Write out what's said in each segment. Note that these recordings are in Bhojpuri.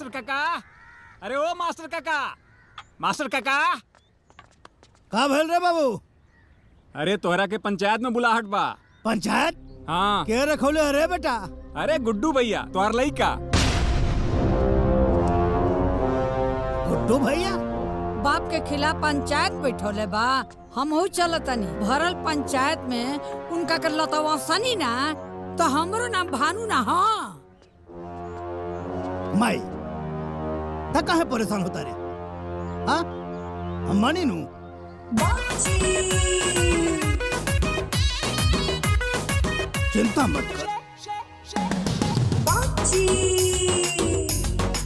मास्टर काका, अरे ओ मास्टर काका, मास्टर काका। का भेल रे बाबू? अरे तोहरा के पंचायत में बुलाहट बा। पंचायत? हाँ। के रखौले अरे बेटा? अरे गुड्डू भैया तोहर लइका। गुड्डू भैया? बाप के खिलाफ पंचायत बैठोले बा। हमहू चलतनी भरल पंचायत में उनका कर लतवा सनी ना तो हमरो नाम भानु ना। हाँ माई ता काहे परेशान होता रे? हाँ हम मानी नू। चिंता मत कर,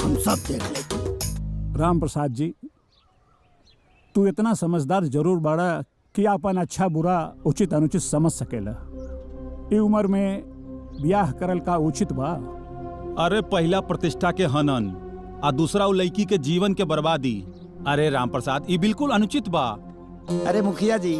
हम सब देख लेंगे। राम प्रसाद जी, तू इतना समझदार जरूर बाड़ा कि अपन अच्छा बुरा उचित अनुचित समझ सकेला। ई उम्र में ब्याह करल का उचित बा? अरे पहला प्रतिष्ठा के हनन आ दूसरा उ लड़की के जीवन के बर्बादी। अरे राम प्रसाद ये बिल्कुल अनुचित बा। अरे मुखिया जी,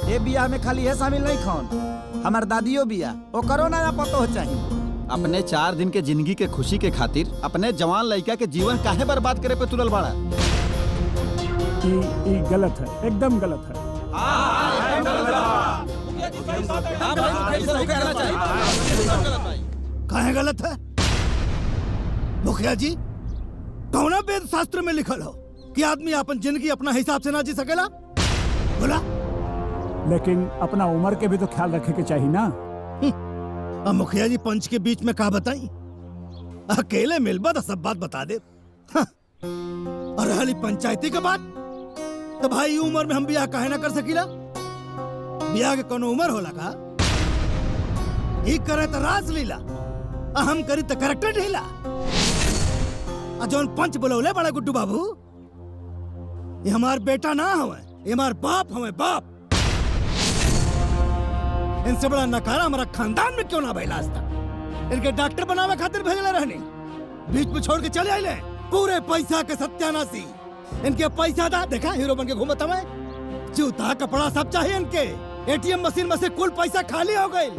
ये बियाह में खाली है शामिल नहीं खौन, हमार दादियों बिया ओ करो ना पतो हो चाहिए। अपने 4 दिन के जिंदगी के खुशी के खातिर अपने जवान लड़का के जीवन काहे बर्बाद करे पे तुलल बाड़ा? ई गलत है, एकदम गलत है। काहे गलत है? मुखिया जी, कौना वेद शास्त्र में लिखल हो कि आदमी अपन जिंदगी अपना हिसाब से ना जी सकेला? बोला। लेकिन अपना उम्र के भी तो ख्याल रखे के चाहिए ना। अब मुखिया जी पंच के बीच में का बताई? अकेले मिलबा तो सब बात बता दे। हाँ। और हाली पंचायती के बात तो भाई उम्र में हम ब्याह काहे ना कर सकीला? ब्याह के कोनो उम्र होला का? ई करे तो रास लीला, हम करी तो करेक्टर ढीला। जौन पंच बोलौले बड़ा गुड्डू बाबू, ये हमार बेटा ना हवे, ये हमार बाप हवे, बाप। इनसे बड़ा नकारा हमारा खानदान में क्यों ना भइला आज तक? इनके डॉक्टर बनावे खातिर भेजले रहनी, बीच में छोड़ के चले आइले। पूरे पैसा के सत्यानाशी। इनके पैसा दा देखा हीरो बन के घूमत हमें। जूता कपड़ा सब चाहिए इनके। एटीएम मशीन में से कुल पैसा खाली हो गई।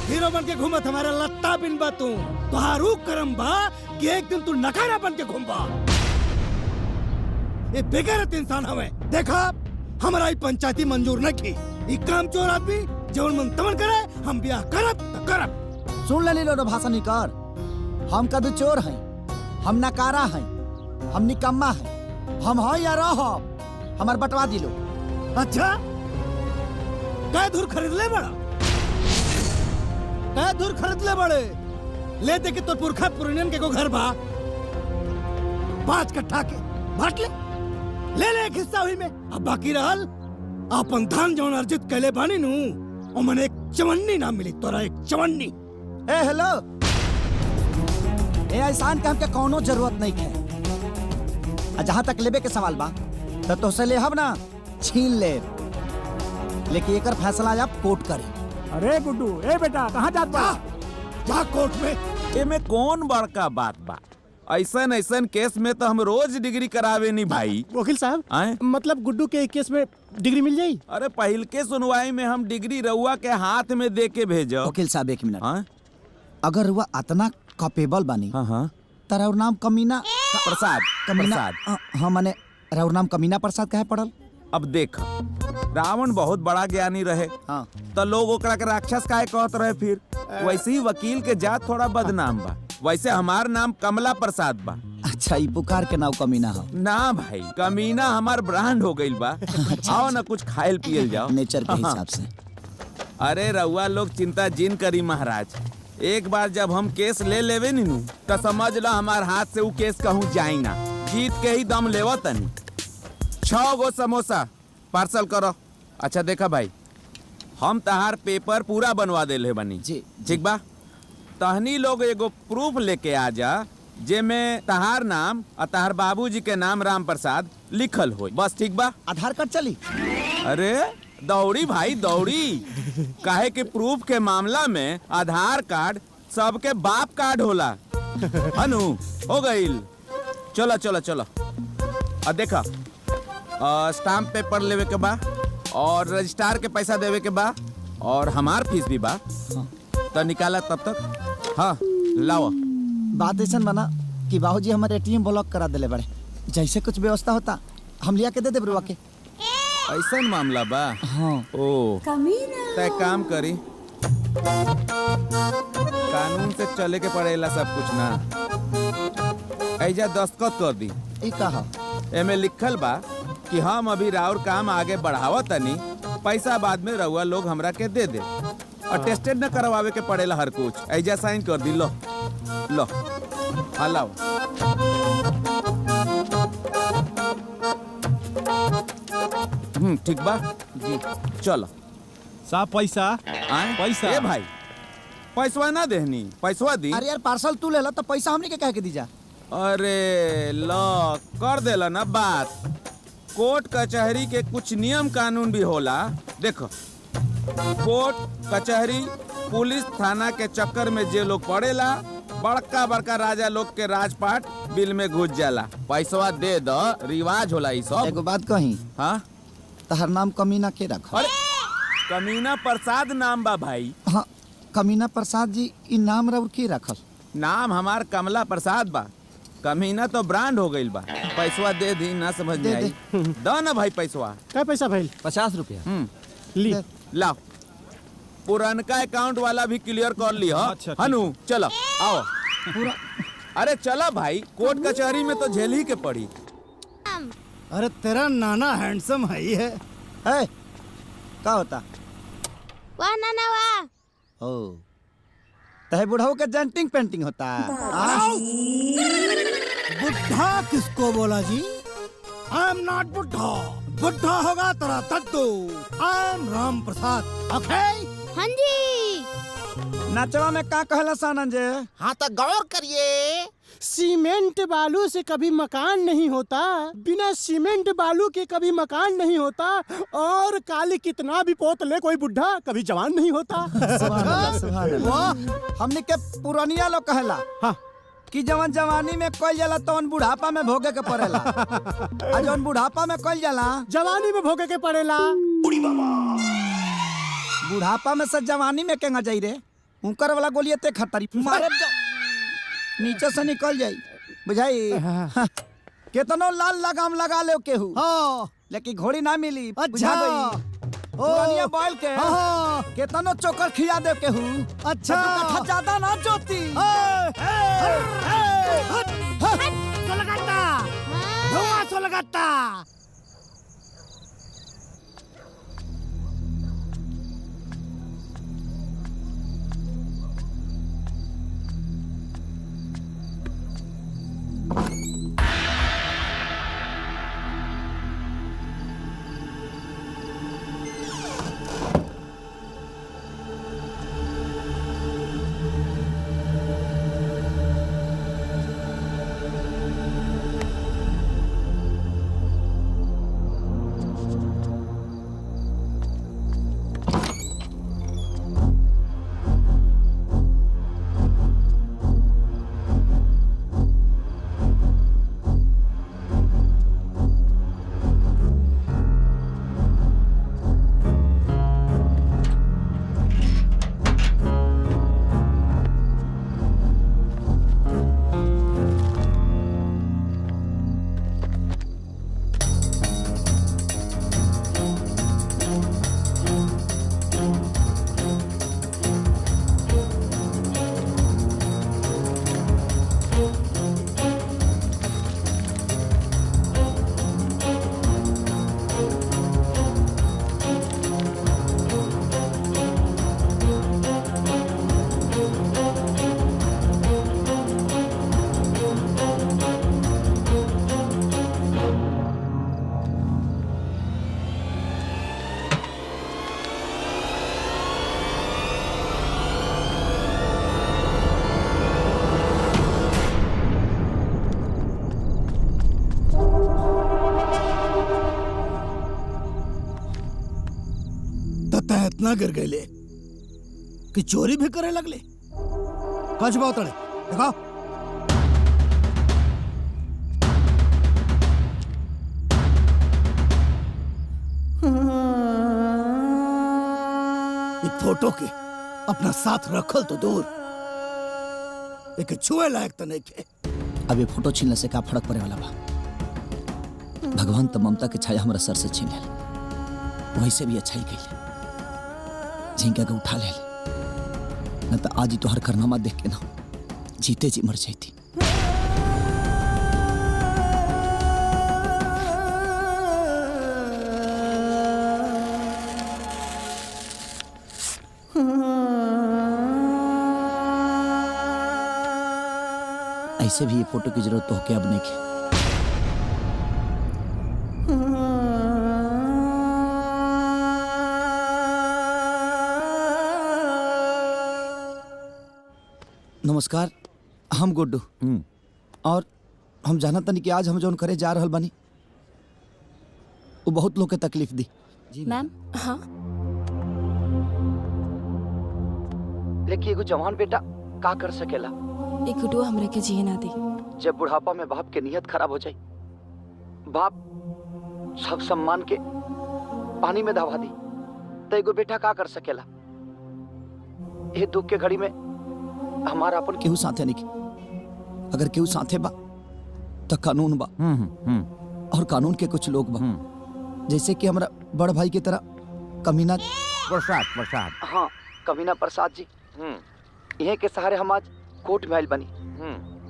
हीरो बन के घूमत हमारा लत्ता बिन बा तू। तुहारू करम बा कि एक दिन तू नकारा बन के घूमबा। ये बेगैरत इंसान हवे। देखा हमारा पंचायती मंजूर न की। ये काम चोर आदमी जवन मन तमन करे, हम ब्याह करब तो करब। सुन ले लो भाषा निकार, हम कद चोर हैं, हम नकारा हैं, हम निकम्मा हैं, हम हैं या रह हमार बटवा दिलो। अच्छा काय धुर खरीद ले बड़ा? काय धुर खरीद ले बड़े? ले दे के तो पुरखा पुरनियन के को घर बा 5 कट्ठा के बांट ले ले एक हिस्सा हुई में। अब बाकी रहल अपन धान जौन अर्जित कैले बानी नू, ओ मने एक चवन्नी ना मिली तोरा, एक चवन्नी। ए हेलो, ए एहसान के हमके कोनो जरूरत नहीं है। जहाँ तक लेबे के सवाल बा तो तोसे ले हम ना छीन ले, लेकिन एकर फैसला आप कोर्ट करे। अरे गुड्डू, ए बेटा कहाँ जात बा? जा कोर्ट में। एमे कौन बड़का बात बा? ऐसन ऐसन केस में तो हम रोज डिग्री करावे नहीं भाई। वकील साहब, मतलब गुड्डू के केस में डिग्री मिल जाई? अरे पहल के सुनवाई में हम डिग्री रउआ के हाथ में दे के भेजो। वकील साहब 1 मिनट, अगर रुआ इतना कैपेबल बानी, हाँ तारा नाम कमीना प्रसाद, कमीना हाँ माने राउर नाम कमीना प्रसाद काहे पड़ल? अब देख, रावण बहुत बड़ा ज्ञानी रहे, हाँ तो लोग ओकरा के राक्षस काहे कहत रहे? फिर वैसे ही वकील के जात थोड़ा बदनाम बा। वैसे हमार नाम कमला प्रसाद बा। अच्छा, ये पुकार के नाम कमीना हो ना भाई, कमीना हमार ब्रांड हो गई बा। आओ ना कुछ खायल पियल जाओ नेचर के हिसाब से। अरे रउआ लोग चिंता जिन करी महाराज, एक बार जब हम केस ले लेवे नीनू तो समझ लो हमार हाथ से वो केस कहूँ जाई ना। जीत के ही दम लेवा तनी। 6 गो समोसा पार्सल करो। अच्छा देखा भाई, हम तहार पेपर पूरा बनवा देले बनी जी, ठीक बा? तहनी लोग एगो प्रूफ लेके आ जा जेमे तहार नाम और तहार बाबूजी के नाम राम प्रसाद लिखल हो, बस ठीक बा? आधार कार्ड चली? अरे दौड़ी भाई दौड़ी, काहे कि प्रूफ के मामला में आधार कार्ड सबके बाप कार्ड होला। अनु हो गईल। चलो चलो चलो। और देखा स्टाम्प पेपर लेवे के बा और रजिस्ट्रार के पैसा देवे के बा और हमार फीस भी बा। तो निकाला तब तक। हाँ लाओ। बात ऐसा बना कि बाबूजी हमारे एटीएम ब्लॉक करा दिले बड़े। जैसे कुछ व्यवस्था होता हम लिया के दे दे बरुआ के। ऐसा मामला बा? हाँ। ओ तय काम करी, कानून से चले के पड़ेला सब कुछ ना। ऐजा दस्तखत कर दी। ई कहा एमे लिखल बा कि हम अभी राउर काम आगे बढ़ावा तनी, पैसा बाद में रउआ लोग हमरा के दे दे, और टेस्टेड न करवावे के पड़ेला हर कुछ। ऐजा साइन कर दी। लो लो हलाओ। ठीक बा जी, चलो। साहब पैसा आए पैसा। ए भाई, पैसवा ना देहनी, पैसवा दी। अरे यार पार्सल तू ले ला तो पैसा हमने के कह के दीजा। अरे लो कर देला ना बात। कोर्ट कचहरी के कुछ नियम कानून भी होला। देखो, कोर्ट कचहरी पुलिस थाना के चक्कर में जे लोग पड़ेला, बड़का बड़का राजा लोग के राजपाट बिल में घुस जाला। पैसवा दे दो, रिवाज होला ई सब। एगो बात कही, हाँ तहर नाम कमीना के रख। अरे कमीना प्रसाद नाम बा भाई। हाँ, कमीना प्रसाद जी ई नाम रउर के रखल? नाम हमार कमला प्रसाद बा, कमीना तो ब्रांड हो गईल बा। पैसवा दे दी, ना समझ में आई। दो ना भाई पैसवा। क्या पैसा भाई? 50 रुपया। ली। लाओ, पुरानका अकाउंट वाला भी क्लियर कर ली। हाँ अच्छा, ठीक। हनु चलो आओ। अरे चलो भाई, कोर्ट कचहरी में तो झेल ही के पड़ी। अरे तेरा नाना हैंडसम है ही है। है का होता? वाह नाना वाह। ओ तहे बुढ़ाऊ के जेंटिंग पेंटिंग होता। बुढ़ा किसको बोला जी? आई एम नॉट बुढ़ा। बुढ़ा होगा तेरा तत्तू। I am Ram Prasad. ओके? हाँ जी। नाचवा में का कहला सानन जे? हाँ तो गौर करिए, सीमेंट बालू से कभी मकान नहीं होता, बिना सीमेंट बालू के कभी मकान नहीं होता, और काली कितना भी पोत ले कोई बुढ़ा कभी जवान नहीं होता। सुभान अल्लाह, सुभान अल्लाह। हमने के पुरानिया लोग कहला हाँ। कि जवन जवानी में कइल जाला तवन बुढ़ापा में भोगे के पड़ेला, आ जवन बुढ़ापा में कइल जाला जवानी में भोगे के पड़ेला। बुढ़ापा में से जवानी में केंगा जाई रे? उनकर वाला गोलिये ते खतरी मारे नीचे से निकल जाई, बुझाई? केतनो लाल लगाम लगा ले केहू, हाँ। लेकिन घोड़ी ना मिली। अच्छा। बुझा गई? पुरानिया बैल के हाँ। केतनो चोकर खिया दे केहू। अच्छा। कट्ठा ज्यादा ना जोती। सोलगट्टा, धुआं सोलगट्टा। इतना गिर गए कि चोरी भी करे लगले। कछ बात देखा फोटो के अपना साथ रखल तो दूर, एक छुए लायक तो नहीं थे। अब ये फोटो छीनने से का फर्क पड़े वाला बा। भगवान तो ममता के छाया हमरा सर से छीन ले, वैसे भी अच्छा ही कैले, झिंका के उठा ले न तो आज ही तोहर करनामा देख के ना जीते जी मर जाती। ऐसे भी ये फोटो की जरूरत तो होके अब नहीं की। नमस्कार, हम गुड्डू और हम जानत तनी कि आज हम जौन करे जा रहल बानी वो बहुत लोग के तकलीफ दी। मैम हाँ लेकिन एगो जवान बेटा का कर सकेला एक गुड्डू हमरे के जिए ना दी। जब बुढ़ापा में बाप के नियत खराब हो जाए, बाप सब सम्मान के पानी में दबा दी, तो एगो बेटा का कर सकेला। ये दुख के घड़ी में हमारा अपन केहू साथे नहीं, अगर केहू साथे बा तो कानून बा और कानून के कुछ लोग बा जैसे कि हमारा बड़ भाई की तरह कमीना प्रसाद हाँ कमीना प्रसाद जी। यहीं के सहारे हम आज कोर्ट में आइल बनी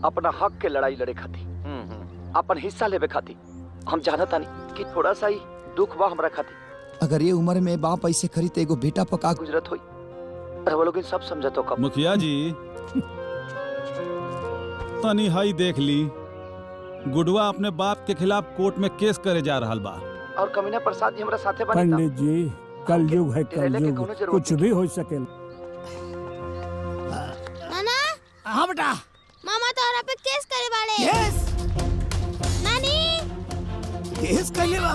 अपना हक के लड़ाई लड़े खाती, अपन हिस्सा लेवे खाती। हम जानता नहीं कि थोड़ा सा ही दुख बा हमरा खाती। अगर ये उम्र में बाप ऐसे करी तो एगो बेटा पका गुजरत हुई, वो लोग सब समझतो कब। मुखिया जी तनी हाई देख ली, गुडवा अपने बाप के खिलाफ कोर्ट में केस करे जा रहा बा और कमीना प्रसाद जी हमरा साथे बनी। पंडित जी कलयुग है, कलयुग कुछ भी हो सके। नाना हाँ बेटा। मामा तोहरा पे केस करे बाड़े। केस नानी केस कैले बा।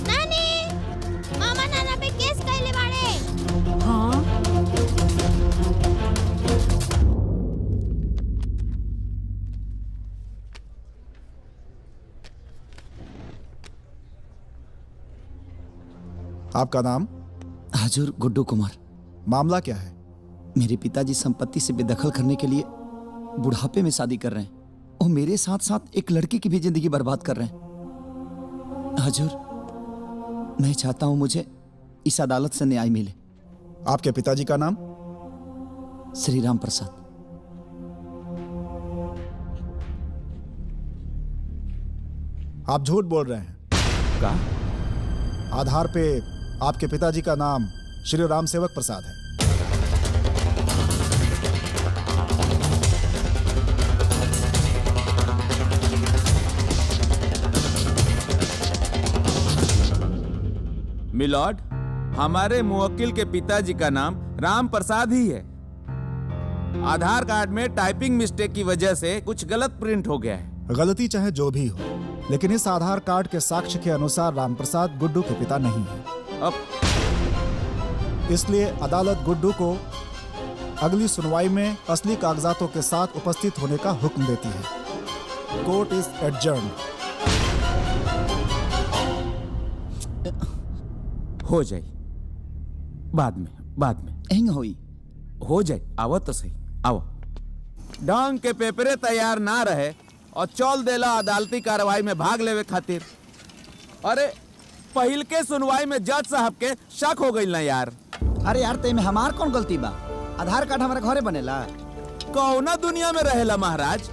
नानी मामा नाना पे केस करे बाड़े। हाँ आपका नाम? हजूर गुड्डू कुमार। मामला क्या है? मेरे पिताजी संपत्ति से बेदखल करने के लिए बुढ़ापे में शादी कर रहे हैं और मेरे साथ साथ एक लड़की की भी जिंदगी बर्बाद कर रहे हैं। हजूर मैं चाहता हूं मुझे इस अदालत से न्याय मिले। आपके पिताजी का नाम? श्री राम प्रसाद। आप झूठ बोल रहे हैं। का? आधार पे आपके पिताजी का नाम श्री राम सेवक प्रसाद है। मिलॉर्ड, हमारे मुवक्किल के पिताजी का नाम राम प्रसाद ही है। आधार कार्ड में टाइपिंग मिस्टेक की वजह से कुछ गलत प्रिंट हो गया है। गलती चाहे जो भी हो, लेकिन इस आधार कार्ड के साक्ष्य के अनुसार राम प्रसाद गुड्डू के पिता नहीं है। अब इसलिए अदालत गुड्डू को अगली सुनवाई में असली कागजातों के साथ उपस्थित होने का हुक्म देती है। Court is adjourned. हो जाए बाद में एंग होई हो जाए। आवो तो सही, आओ। ढंग के पेपरे तैयार ना रहे और चल देला अदालती कार्रवाई में भाग लेवे खातिर। अरे पहिल के सुनवाई में जज साहब के शक हो गई ना यार। अरे यार ते में हमार कौन गलती बा? आधार कार्ड हमारे घरे बनेला। कौना दुनिया में रहेला महाराज?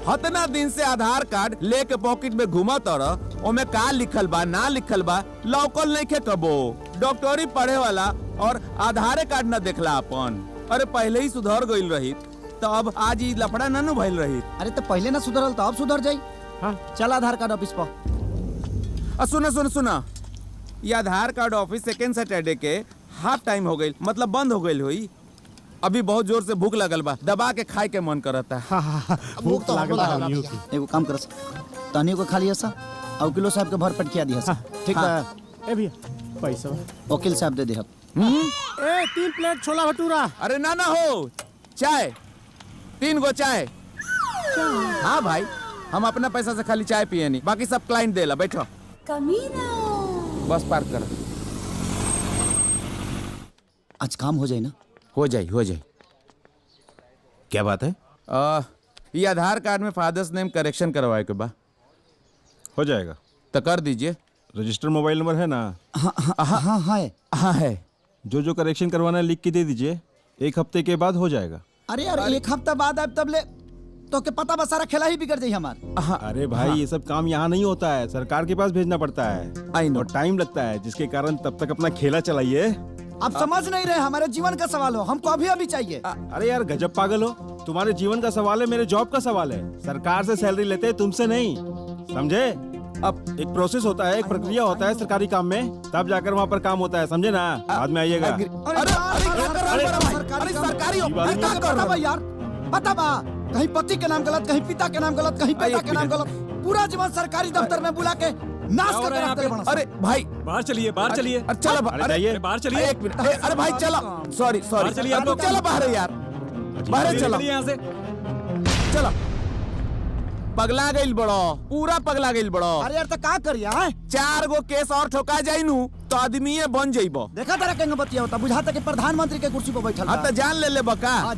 हतना दिन से आधार कार्ड लेके पॉकेट में घुमा तोरा, ओमे का लिखल बा ना लिखल बा लौकल नहीं के कबो। डॉक्टरी पढ़े वाला और आधार कार्ड न देखला अपन। अरे पहले ही सुधर गईल रही तो अब आज ही लफड़ा न भइल रही। अरे तो पहले ना सुधरल तो अब सुधर जाई। हाँ चल आधार कार्ड ऑफिस पर। सुना ये आधार कार्ड ऑफिस सेकेंड सैटरडे के हाफ टाइम हो गई, मतलब बंद हो गई हुई। अभी बहुत जोर से भूख लगल बा, दबा के खाए के मन करता है। भूख तो लागल है। एगो काम कर तनी को खा लिया सा और किलो साहब के भर पेट खिया दिया सा। ठीक है ए भैया पैसा वकील साहब दे दे। ए 3 प्लेट छोला भटूरा। अरे ना हो चाय, 3 गो चाय। हाँ भाई, हम अपना पैसा से खाली चाय पिए नहीं, बाकी सब क्लाइंट देला। बैठो बस पार्क कर। आज काम हो जाए ना? हो जाए। क्या बात है? ये आधार कार्ड में फादर्स नेम करेक्शन करवाए के बा। हो जाएगा। तो कर दीजिए। रजिस्टर मोबाइल नंबर है ना? हाँ है। जो जो करेक्शन करवाना है लिख के दे दीजिए, 1 हफ्ते के बाद हो जाएगा। अरे यार 1 हफ्ता बाद आए तब ले तो के पता बस सारा खेला ही बिगड़ जाई हमार। अरे भाई ये सब काम यहाँ नहीं होता है, सरकार के पास भेजना पड़ता है। I know. और टाइम लगता है, जिसके कारण तब तक अपना खेला चलाइए। आप समझ नहीं रहे, हमारे जीवन का सवाल हो, हमको अभी अभी चाहिए। अरे यार गजब पागल हो, तुम्हारे जीवन का सवाल है, मेरे जॉब का सवाल है। सरकार से सैलरी लेते हैं, तुमसे नहीं, समझे? अब एक प्रोसेस होता है, एक प्रक्रिया होता है सरकारी काम में, तब जाकर वहाँ पर काम होता है, समझे ना? बाद में आइएगा। सरकारी यार पता बा, कहीं पति के नाम गलत, कहीं पिता के नाम गलत, कहीं बेटा के नाम गलत, पूरा जीवन सरकारी दफ्तर में बुला के नाश कर के रख देबे। अरे भाई बाहर चलिए, बाहर चलिए। अरे चलो, अरे बाहर चलिए। 1 मिनट। अरे भाई चलो, सॉरी बाहर चलिए आप लोग। चलो बाहर यार, बाहर चलो, यहाँ से। चलो। पगला गइल बड़ो, पूरा पगला गइल बड़ो। अरे यार तो का करिया है? 4 गो केस और ठोका जाई नु तो आदमी बन जाइबो। देखा तेरा केंगे बतिया होता, बुझाता कि प्रधानमंत्री के कुर्सी पर बैठल हाँ तो जान ले बका।